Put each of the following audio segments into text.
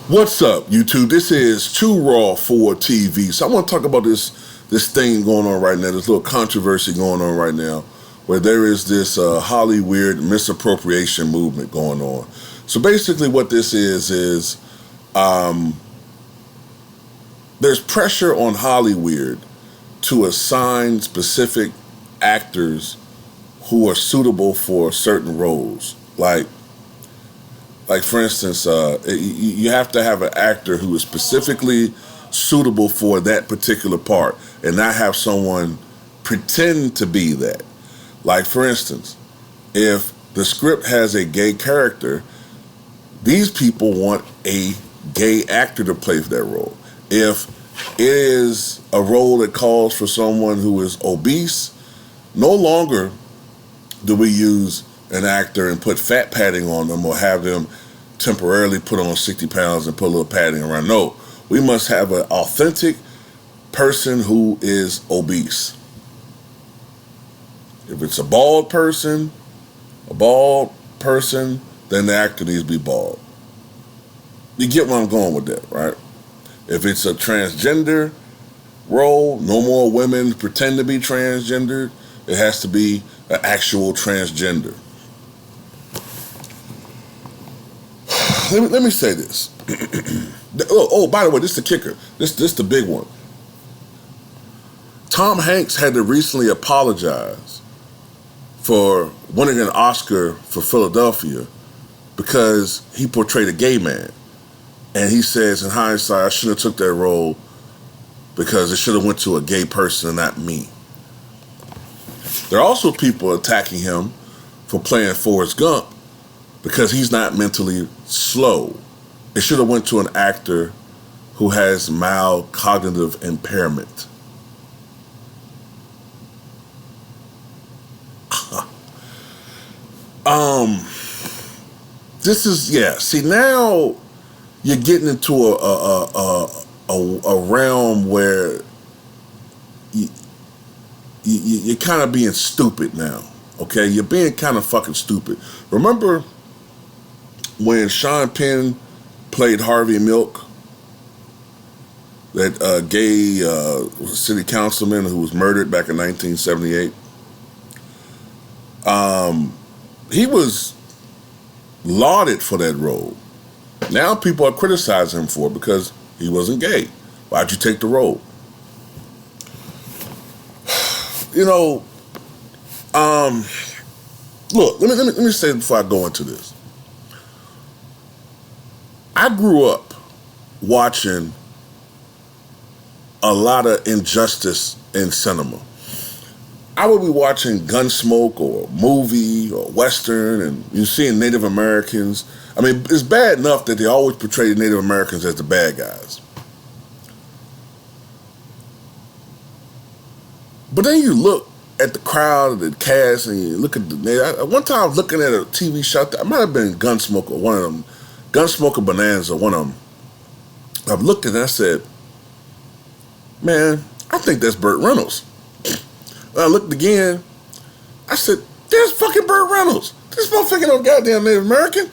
What's up, YouTube? This is Too Raw for TV. So I want to talk about this thing going on right now, this little controversy going on right now, where there is this Hollywood misappropriation movement going on. So basically what this is there's pressure on Hollywood to assign specific actors who are suitable for certain roles. Like for instance, you have to have an actor who is specifically suitable for that particular part and not have someone pretend to be that. Like for instance, if the script has a gay character, these people want a gay actor to play for that role. If it is a role that calls for someone who is obese, no longer do we use an actor and put fat padding on them or have them temporarily put on 60 pounds and put a little padding around. No, we must have an authentic person who is obese. If it's a bald person, then the actor needs to be bald. You get where I'm going with that, right? If it's a transgender role, no more women pretend to be transgendered. It has to be an actual transgender. Let me say this. By the way, this is the kicker. This the big one. Tom Hanks had to recently apologize for winning an Oscar for Philadelphia because he portrayed a gay man. And he says, in hindsight, I should have took that role because it should have went to a gay person and not me. There are also people attacking him for playing Forrest Gump because he's not mentally slow. It should have went to an actor who has mild cognitive impairment. This is, see, now you're getting into a realm where you're kind of being stupid now, okay? You're being kind of fucking stupid. Remember when Sean Penn played Harvey Milk, that gay city councilman who was murdered back in 1978? He was lauded for that role. Now people are criticizing him for it because he wasn't gay. Why'd you take the role? You know, look, let me say before I go into this. I grew up watching a lot of injustice in cinema. I would be watching Gunsmoke or a movie or Western, and you're seeing Native Americans. I mean, it's bad enough that they always portray Native Americans as the bad guys. But then you look at the crowd, the cast, and you look at one time I was looking at a TV show, it might have been Gunsmoke or one of them, Gunsmoke or Bonanza, one of them. I've looked at it and I said, man, I think that's Burt Reynolds. I looked again, I said, there's fucking Burt Reynolds. This motherfucker no goddamn Native American.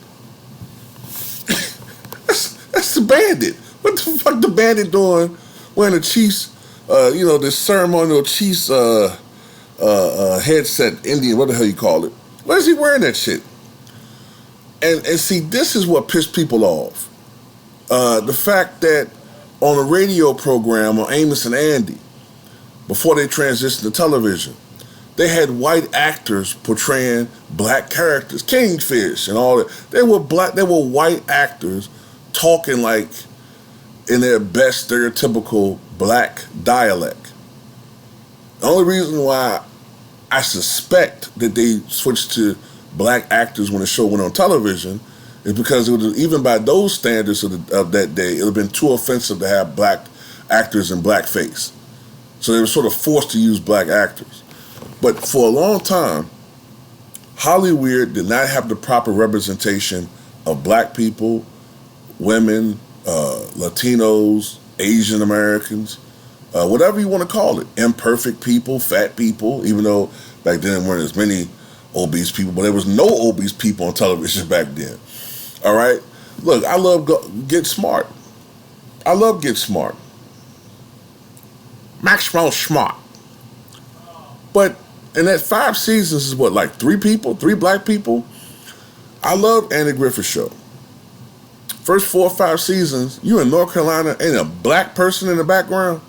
That's the bandit. What the fuck the bandit doing wearing a Chiefs, this ceremonial Chiefs headset, Indian, what the hell you call it? Why is he wearing that shit? And see, this is what pissed people off. The fact that on a radio program on Amos and Andy, before they transitioned to television, they had white actors portraying black characters, Kingfish and all that. They were white actors talking like in their best stereotypical black dialect. The only reason why I suspect that they switched to black actors when the show went on television is because it was, even by those standards of that day, it would have been too offensive to have black actors in blackface. So they were sort of forced to use black actors. But for a long time, Hollywood did not have the proper representation of black people, women, Latinos, Asian Americans, whatever you want to call it. Imperfect people, fat people, even though back then there weren't as many obese people, but there was no obese people on television back then. All right? Look, I love Get Smart. I love Get Smart. Maxwell Smart. But in that 5 seasons is what, like 3 black people? I love Andy Griffith's show. First 4 or 5 seasons, you in North Carolina, ain't a black person in the background.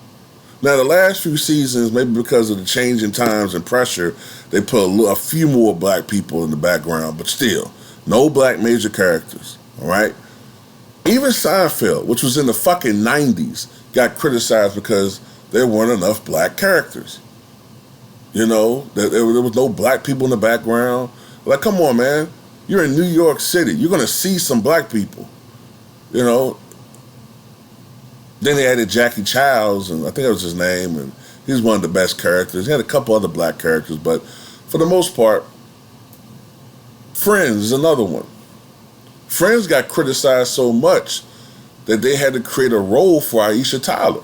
Now the last few seasons, maybe because of the change in times and pressure, they put a few more black people in the background, but still, no black major characters, all right? Even Seinfeld, which was in the fucking 90s, got criticized because there weren't enough black characters. You know, there was no black people in the background. Like, come on, man. You're in New York City. You're going to see some black people. You know. Then they added Jackie Childs, and I think that was his name, and he's one of the best characters. He had a couple other black characters, but for the most part, Friends is another one. Friends got criticized so much that they had to create a role for Aisha Tyler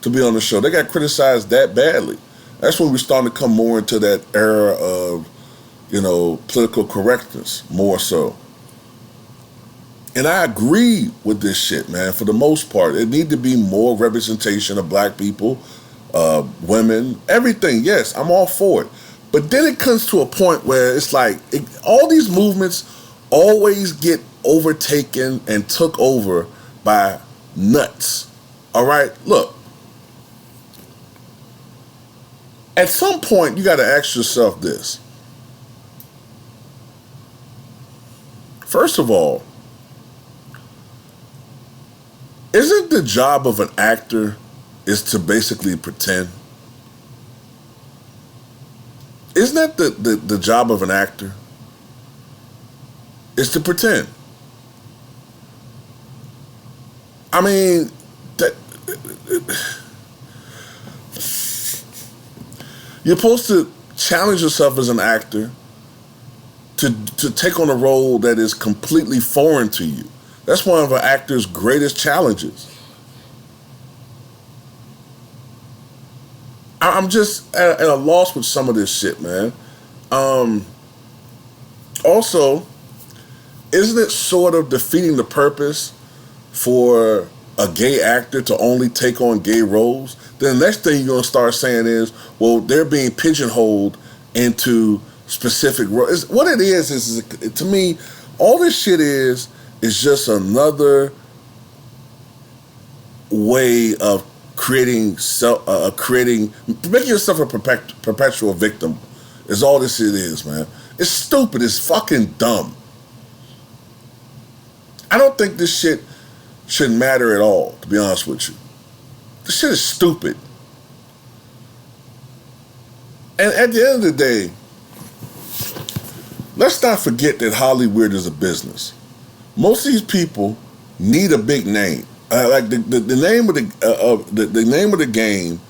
to be on the show. They got criticized that badly. That's when we started to come more into that era of, you know, political correctness, more so. And I agree with this shit, man, for the most part. It need to be more representation of black people, women, everything. Yes, I'm all for it. But then it comes to a point where it's like, all these movements always get overtaken and took over by nuts. All right? Look. At some point, you got to ask yourself this. First of all, isn't the job of an actor is to basically pretend? Isn't that the job of an actor? Is to pretend. I mean, you're supposed to challenge yourself as an actor to take on a role that is completely foreign to you. That's one of an actor's greatest challenges. I'm just at a loss with some of this shit, man. Also, isn't it sort of defeating the purpose for a gay actor to only take on gay roles? Then the next thing you're going to start saying is, well, they're being pigeonholed into specific roles. What it is to me, all this shit is just another way of making yourself a perpetual victim is all this shit is, man. It's stupid. It's fucking dumb. I don't think this shit should matter at all, to be honest with you. This shit is stupid. And at the end of the day, let's not forget that Hollywood is a business. Most of these people need a big name. Like the name of the name of the game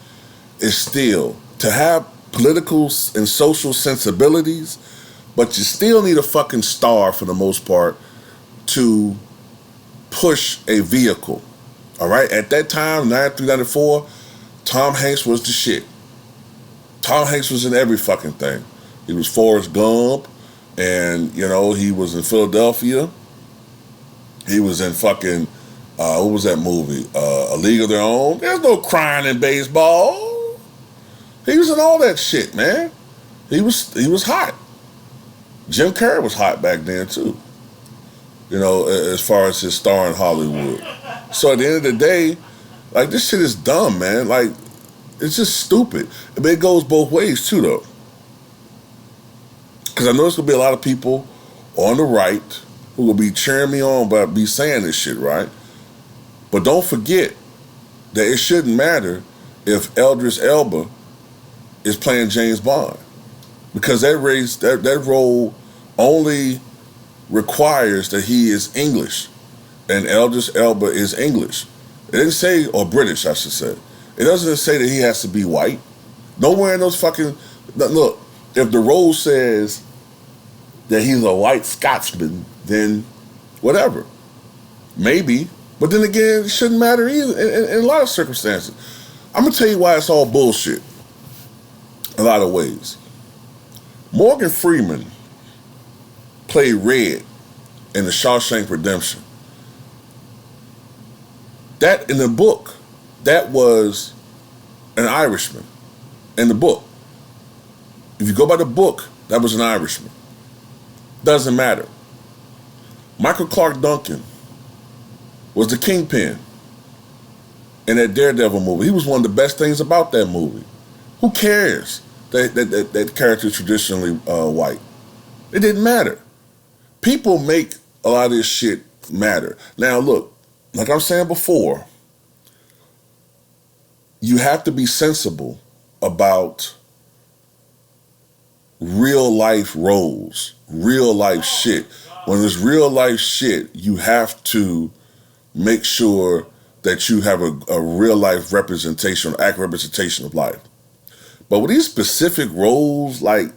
is still to have political and social sensibilities, but you still need a fucking star for the most part to push a vehicle. All right. At that time, 93, 94, Tom Hanks was the shit. Tom Hanks was in every fucking thing. He was Forrest Gump, and you know he was in Philadelphia. He was in fucking, what was that movie? A League of Their Own. There's no crying in baseball. He was in all that shit, man. He was hot. Jim Carrey was hot back then too. You know, as far as his star in Hollywood. So at the end of the day, like this shit is dumb, man. Like it's just stupid. But it goes both ways too, though. Because I know there's gonna be a lot of people on the right who will be cheering me on by be saying this shit, right? But don't forget that it shouldn't matter if Idris Elba is playing James Bond, because that role only requires that he is English, and Idris Elba is English. It didn't say, or British, I should say. It doesn't say that he has to be white. Nowhere in those fucking look. If the role says that he's a white Scotsman, then whatever, maybe. But then again, it shouldn't matter either in a lot of circumstances. I'm gonna tell you why it's all bullshit. A lot of ways. Morgan Freeman played Red in The Shawshank Redemption. That, in the book, that was an Irishman in the book. If you go by the book, that was an Irishman. Doesn't matter. Michael Clark Duncan was the Kingpin in that Daredevil movie. He was one of the best things about that movie. Who cares that character is traditionally white? It didn't matter. People make a lot of this shit matter. Now look, like I was saying before, you have to be sensible about real life roles, real life shit. When there's real life shit, you have to make sure that you have a real life representation, accurate representation of life. But with these specific roles, like,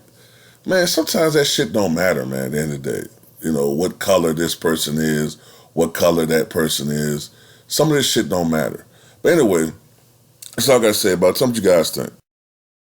man, sometimes that shit don't matter, man, at the end of the day. You know, what color this person is, what color that person is. Some of this shit don't matter. But anyway, that's all I got to say about it. Tell me what you guys think.